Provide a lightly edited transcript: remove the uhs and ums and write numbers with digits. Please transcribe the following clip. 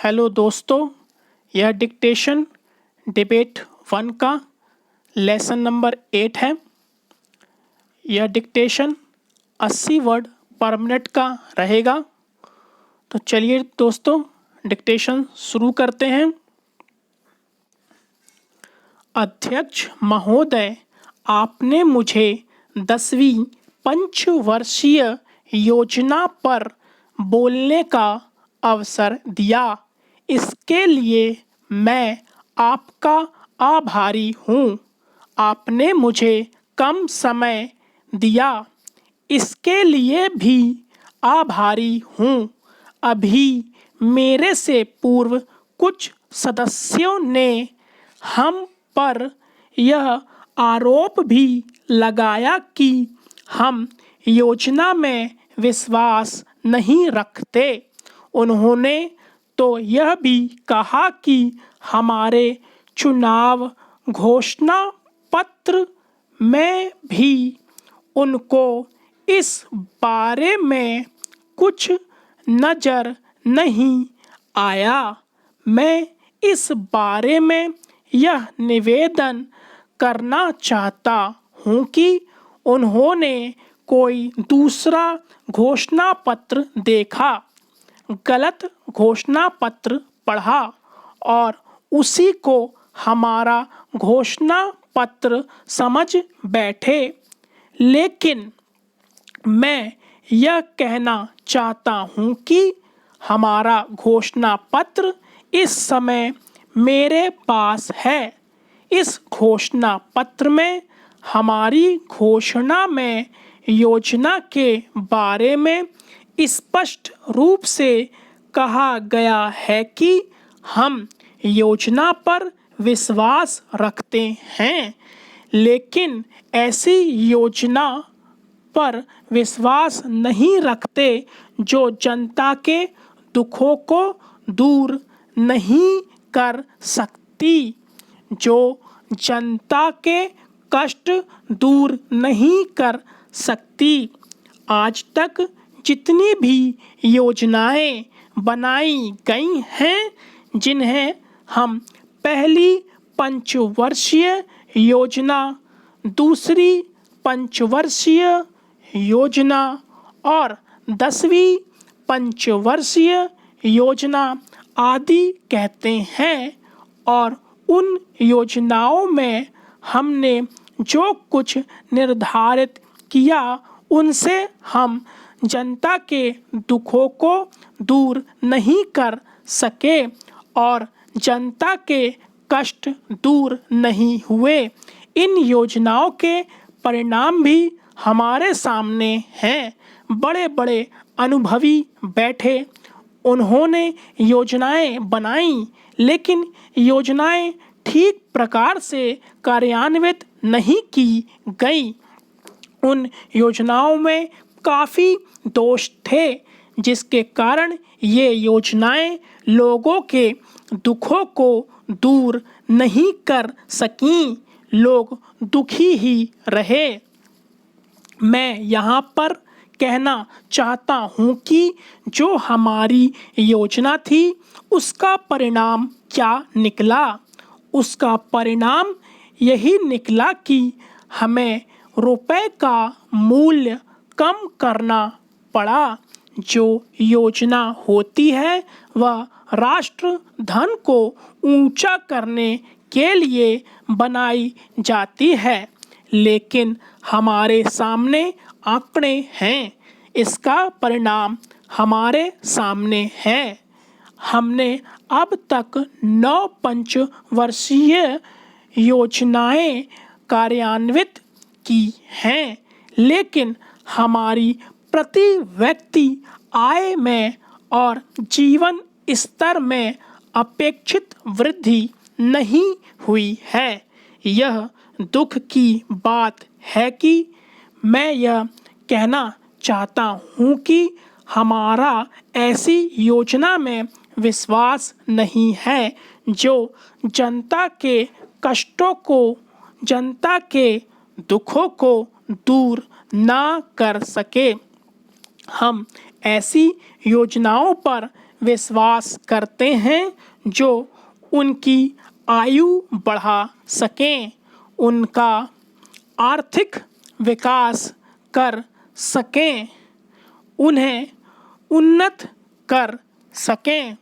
Hello दोस्तों, यह dictation debate 1 का लेसन नंबर 8 है। यह डिक्टेशन 80 वर्ड पर मिनट का रहेगा। तो चलिए दोस्तों, डिक्टेशन शुरू करते हैं। अध्यक्ष महोदय, आपने मुझे 10वीं पंचवर्षीय योजना पर बोलने का अवसर दिया। इसके लिए मैं आपका आभारी हूँ। आपने मुझे कम समय दिया, इसके लिए भी आभारी हूँ। अभी मेरे से पूर्व कुछ सदस्यों ने हम पर यह आरोप भी लगाया कि हम योजना में विश्वास नहीं रखते। उन्होंने तो यह भी कहा कि हमारे चुनाव घोषणा पत्र में भी उनको इस बारे में कुछ नज़र नहीं आया। मैं इस बारे में यह निवेदन करना चाहता हूँ कि उन्होंने कोई दूसरा घोषणा पत्र देखा, गलत घोषणा पत्र पढ़ा और उसी को हमारा घोषणा पत्र समझ बैठे। लेकिन मैं यह कहना चाहता हूँ कि हमारा घोषणा पत्र इस समय मेरे पास है। इस घोषणा पत्र में हमारी घोषणा में योजना के बारे में स्पष्ट रूप से कहा गया है कि हम योजना पर विश्वास रखते हैं, लेकिन ऐसी योजना पर विश्वास नहीं रखते जो जनता के दुखों को दूर नहीं कर सकती, जो जनता के कष्ट दूर नहीं कर सकती। आज तक जितनी भी योजनाएं बनाई गई हैं, जिन्हें हम पहली पंचवर्षीय योजना, दूसरी पंचवर्षीय योजना और 10वीं पंचवर्षीय योजना आदि कहते हैं, और उन योजनाओं में हमने जो कुछ निर्धारित किया उनसे हम जनता के दुखों को दूर नहीं कर सके और जनता के कष्ट दूर नहीं हुए। इन योजनाओं के परिणाम भी हमारे सामने हैं। बड़े बड़े अनुभवी बैठे, उन्होंने योजनाएं बनाई, लेकिन योजनाएं ठीक प्रकार से कार्यान्वित नहीं की गई। उन योजनाओं में काफ़ी दोष थे, जिसके कारण ये योजनाएं लोगों के दुखों को दूर नहीं कर सकीं। लोग दुखी ही रहे। मैं यहाँ पर कहना चाहता हूँ कि जो हमारी योजना थी उसका परिणाम क्या निकला। उसका परिणाम यही निकला कि हमें रुपए का मूल्य कम करना पड़ा। जो योजना होती है वह राष्ट्र धन को ऊंचा करने के लिए बनाई जाती है, लेकिन हमारे सामने आंकड़े हैं। इसका परिणाम हमारे सामने है। हमने अब तक 9 पंचवर्षीय योजनाएं कार्यान्वित की हैं, लेकिन हमारी प्रति व्यक्ति आय में और जीवन स्तर में अपेक्षित वृद्धि नहीं हुई है। यह दुख की बात है कि मैं यह कहना चाहता हूँ कि हमारा ऐसी योजना में विश्वास नहीं है जो जनता के कष्टों को, जनता के दुखों को दूर ना कर सके। हम ऐसी योजनाओं पर विश्वास करते हैं जो उनकी आयु बढ़ा सकें, उनका आर्थिक विकास कर सकें, उन्हें उन्नत कर सकें।